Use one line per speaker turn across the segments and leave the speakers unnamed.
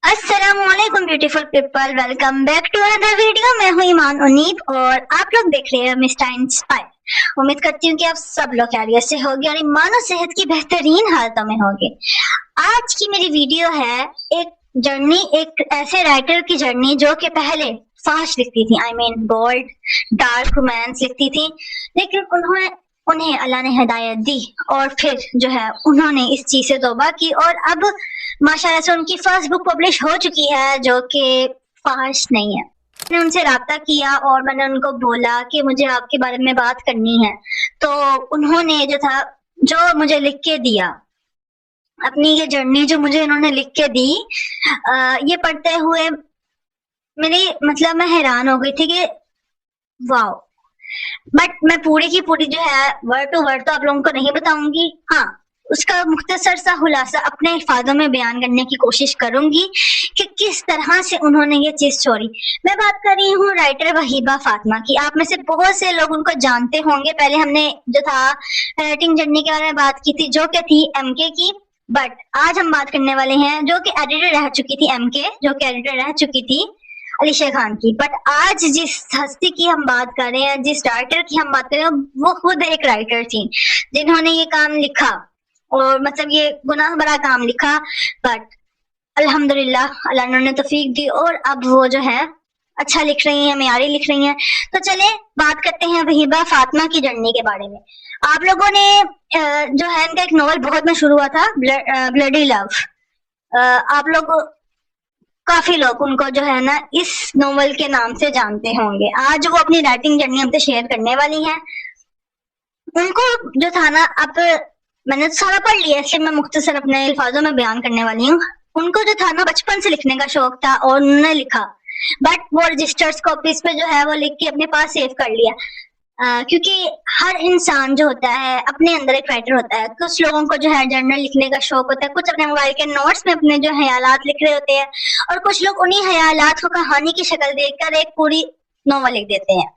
अस्सलामुअलैकुम beautiful people, welcome back to another video. मैं हूं ईमान उनीब और आप लोग देख रहे हैं मिस्टर इंस्पायर। उम्मीद करती हूँ कि आप सब लोग खैरियत से होंगे और ईमान और सेहत की बेहतरीन हालतों में होंगे। आज की मेरी वीडियो है एक जर्नी, एक ऐसे राइटर की जर्नी जो कि पहले फास्ट लिखती थी, I mean bold dark romance लिखती थी, लेकिन उन्हें अल्लाह ने हिदायत दी और फिर जो है उन्होंने इस चीज से तौबा की और अब माशाल्लाह से उनकी फर्स्ट बुक पब्लिश हो चुकी है जो कि फास्ट नहीं है। मैंने उनसे राब्ता किया और मैंने उनको बोला कि मुझे आपके बारे में बात करनी है, तो उन्होंने जो था जो मुझे लिख के दिया, अपनी ये जर्नी जो मुझे इन्होंने लिख के दी, ये पढ़ते हुए मेरी मतलब मैं हैरान हो गई थी कि वाओ। बट मैं पूरी की पूरी जो है वर्ड टू वर्ड तो आप लोगों को नहीं बताऊंगी, हाँ उसका मुख्तसर सा खुलासा अपने अल्फाजों में बयान करने की कोशिश करूंगी कि किस तरह से उन्होंने ये चीज छोड़ी। मैं बात कर रही हूँ राइटर वहीबा फातिमा की। आप में से बहुत से लोग उनको जानते होंगे। पहले हमने जो था राइटिंग जर्नी के बारे में बात की थी जो कि थी एमके की, बट आज हम बात करने वाले हैं जो कि एडिटर रह चुकी थी, एमके जो कि एडिटर रह चुकी थी अलीशा खान की। बट आज जिस हस्ती की हम बात कर रहे हैं, जिस राइटर की हम बात कर रहे हैं, वो खुद एक राइटर थी जिन्होंने ये काम लिखा और मतलब ये गुनाह भरा काम लिखा, बट अल्हम्दुलिल्लाह अल्लाह ने तौफीक दी और अब वो जो है अच्छा लिख रही हैं, मेयारी लिख रही हैं। तो चले बात करते हैं वहीबा फातिमा की जर्नी के बारे में। आप लोगों ने जो है इनका एक नॉवल बहुत मशहूर हुआ था, ब्लडी लव। आप लोग काफी लोग उनको जो है ना इस नॉवल के नाम से जानते होंगे। आज वो अपनी राइटिंग जर्नी हमसे शेयर करने वाली हैं। उनको जो था ना, अब मैंने तो सारा पढ़ लिया इसलिए मैं मुख्तसर अपने अल्फाजों में बयान करने वाली हूँ। उनको जो था ना बचपन से लिखने का शौक था और उन्होंने लिखा, बट वो रजिस्टर्ड कॉपीज पे जो है वो लिख के अपने पास सेव कर लिया। क्योंकि हर इंसान जो होता है अपने अंदर एक राइटर होता है। कुछ लोगों को जो है जर्नल लिखने का शौक होता है, कुछ अपने मोबाइल के नोट्स में अपने जो ख्यालात लिख रहे होते हैं और कुछ लोग उन्हीं ख्यालात को कहानी की शक्ल देकर एक पूरी नॉवल लिख देते हैं।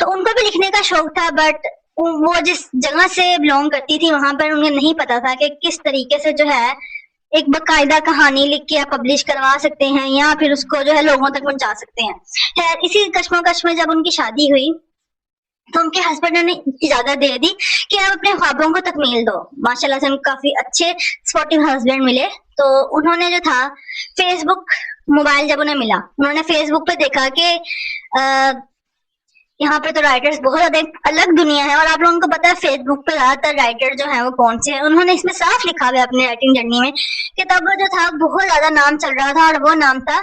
तो उनको भी लिखने का शौक था, बट वो जिस जगह से बिलोंग करती थी वहां पर उन्हें नहीं पता था कि किस तरीके से जो है एक बकायदा कहानी लिख के आप पब्लिश करवा सकते हैं या फिर उसको जो है लोगों तक पहुंचा सकते हैं। खैर इसी कश्मकश में जब उनकी शादी हुई तो उनके हस्बैंड ने इजाजत दे दी कि आप अपने ख्वाबों को तकमील दो। माशाल्लाह से उनको काफी अच्छे सपोर्टिव हस्बैंड मिले। तो उन्होंने जो था फेसबुक मोबाइल जब उन्हें मिला, उन्होंने फेसबुक पे देखा कि यहाँ पे तो राइटर्स बहुत ज्यादा अलग दुनिया है और आप लोगों को पता है फेसबुक पे ज्यादातर राइटर जो है वो कौन से हैं। उन्होंने इसमें साफ लिखा हुआ अपनी राइटिंग जर्नी में कि तब जो था बहुत ज्यादा नाम चल रहा था और वो नाम था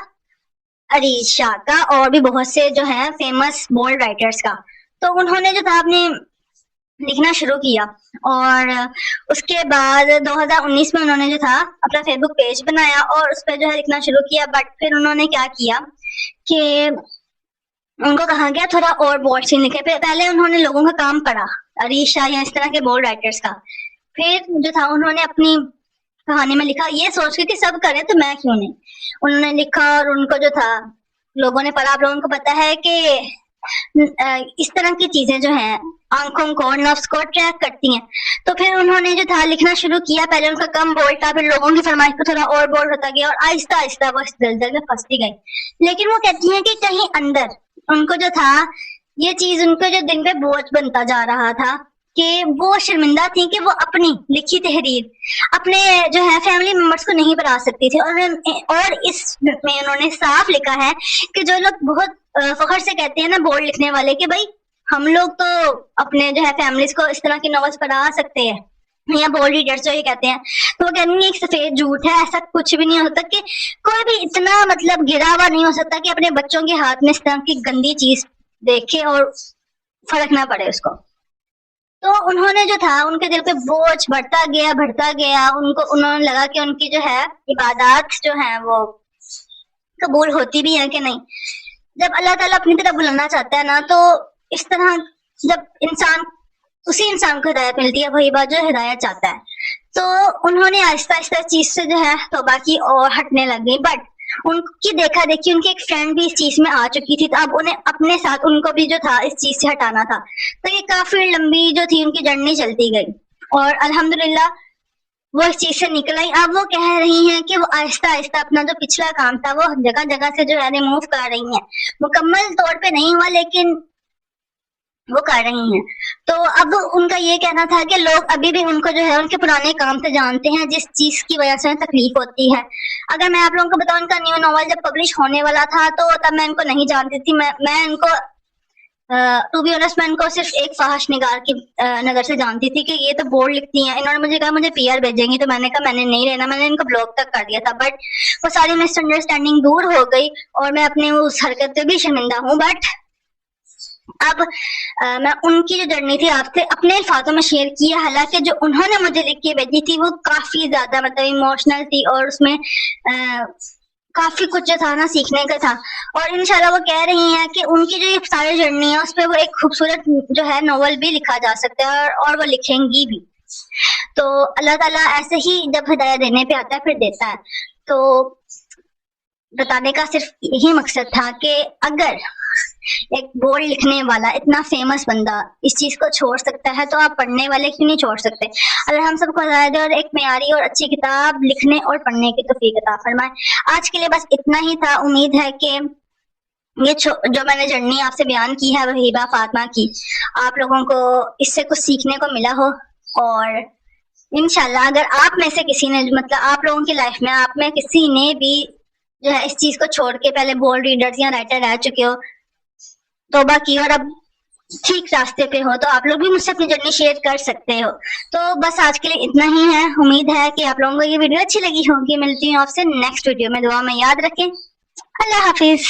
अरीशा का और भी बहुत से जो है फेमस बोल्ड राइटर्स का। तो उन्होंने जो था अपने लिखना शुरू किया और उसके बाद 2019 में उन्होंने जो था अपना फेसबुक पेज बनाया और उस पर जो है लिखना शुरू किया। बट फिर उन्होंने क्या किया कि उनको कहा गया थोड़ा और बोल्ड सीन लिखे। पहले उन्होंने लोगों का काम पढ़ा, अरीशा या इस तरह के बोल्ड राइटर्स का, फिर जो था उन्होंने अपनी कहानी में लिखा ये सोच के कि सब करें तो मैं क्यों नहीं। उन्होंने लिखा और उनको जो था लोगों ने पढ़ा। आप लोगों को पता है कि इस तरह की चीजें जो है आंखों को, नफ्स को ट्रैक करती हैं। तो फिर उन्होंने जो था लिखना शुरू किया। पहले उनका कम बोल्ड था, फिर लोगों की फरमाइश पर थोड़ा और बोल्ड होता गया और आहिस्ता आहिस्ता वो इस दलदल में फंसती गई। लेकिन वो कहती है कि कहीं अंदर उनको जो था ये चीज उनको जो दिन पे बोझ बनता जा रहा था कि वो शर्मिंदा थी कि वो अपनी लिखी तहरीर अपने जो है फैमिली मेंबर्स को नहीं पढ़ा सकती थी। और इसमें उन्होंने साफ लिखा है कि जो लोग बहुत फख्र से कहते हैं ना बोल्ड लिखने वाले कि भाई हम लोग तो अपने जो है फैमिलीज को इस तरह की नॉवेल्स पढ़ा सकते हैं या बोल्ड रीडर्स जो ये कहते हैं, तो वो कहेंगे एक सफेद झूठ है। ऐसा कुछ भी नहीं होता कि कोई भी इतना मतलब गिरा हुआ नहीं हो सकता कि अपने बच्चों के हाथ में इस तरह की गंदी चीज देखे और फर्क ना पड़े उसको। तो उन्होंने जो था उनके दिल पे बोझ बढ़ता गया। उन्होंने लगा कि उनकी जो है इबादत जो है वो कबूल होती भी है कि नहीं। जब अल्लाह ताला अपनी तरफ बुलाना चाहता है ना, तो इस तरह जब उसी इंसान को हिदायत मिलती है, वही बात जो हिदायत चाहता है। तो उन्होंने आहिस्ता आहिस्ता चीज से जो है तौबा की और हटने लग गई। बट उनकी देखा देखी उनकी एक फ्रेंड भी इस चीज में आ चुकी थी, तो अब उन्हें अपने साथ उनको भी जो था इस चीज से हटाना था। तो ये काफी लंबी जो थी उनकी जर्नी चलती गई और अल्हम्दुलिल्लाह वो इस चीज से निकल आई। अब वो कह रही हैं कि वो आहिस्ता आहिस्ता अपना जो पिछला काम था वो जगह जगह से जो है रिमूव कर रही हैं। मुकम्मल तौर पे नहीं हुआ लेकिन वो कर रही हैं। तो अब उनका ये कहना था कि लोग अभी भी उनको जो है उनके पुराने काम से जानते हैं, जिस चीज की वजह से तकलीफ होती है। अगर मैं आप लोगों को बताऊं, उनका न्यू नॉवल जब पब्लिश होने वाला था तो तब मैं इनको नहीं जानती थी। मैं इनको टू बी ऑनेस्ट मैं इनको सिर्फ एक फहाश निगार की नजर से जानती थी कि ये तो बोर्ड लिखती हैं। इन्होंने मुझे कहा मुझे पीआर भेजेंगी, तो मैंने कहा मैंने नहीं लेना, मैंने इनको ब्लॉक तक कर दिया था। बट वो सारी मिसअंडरस्टैंडिंग दूर हो गई और मैं अपने उस हरकत पे भी शर्मिंदा हूँ। बट अब मैं उनकी जो जर्नी थी आपसे अपने अल्फाजों में शेयर की है। हालांकि जो उन्होंने मुझे लिख के भेजी थी वो काफी ज्यादा मतलब इमोशनल थी और उसमें काफी कुछ जो था ना सीखने का था। और इंशाल्लाह वो कह रही हैं कि उनकी जो ये सारी जर्नी है उस पर वो एक खूबसूरत जो है नॉवल भी लिखा जा सकता है और वो लिखेंगी भी। तो अल्लाह ताला ऐसे ही जब हिदायत देने पे आता है फिर देता है। तो बताने का सिर्फ यही मकसद था कि अगर एक बोर्ड लिखने वाला इतना फेमस बंदा इस चीज को छोड़ सकता है तो आप पढ़ने वाले क्यों नहीं छोड़ सकते। अगर हम सबको और एक मेयारी और अच्छी किताब लिखने और पढ़ने की तौफीक अता फरमाए। आज के लिए बस इतना ही था। उम्मीद है कि ये जो मैंने जर्नी आपसे बयान की है वहीबा फातिमा की, आप लोगों को इससे कुछ सीखने को मिला हो। और इंशाल्लाह अगर आप में से किसी ने मतलब आप लोगों की लाइफ में आप में किसी ने भी जो है इस चीज को छोड़ के पहले बोर्ड रीडर्स या राइटर रह चुके हो, तौबा की और अब ठीक रास्ते पे हो, तो आप लोग भी मुझसे अपनी जर्नी शेयर कर सकते हो। तो बस आज के लिए इतना ही है। उम्मीद है कि आप लोगों को ये वीडियो अच्छी लगी होगी। मिलती हूँ आपसे नेक्स्ट वीडियो में। दुआ में याद रखें। अल्लाह हाफिज।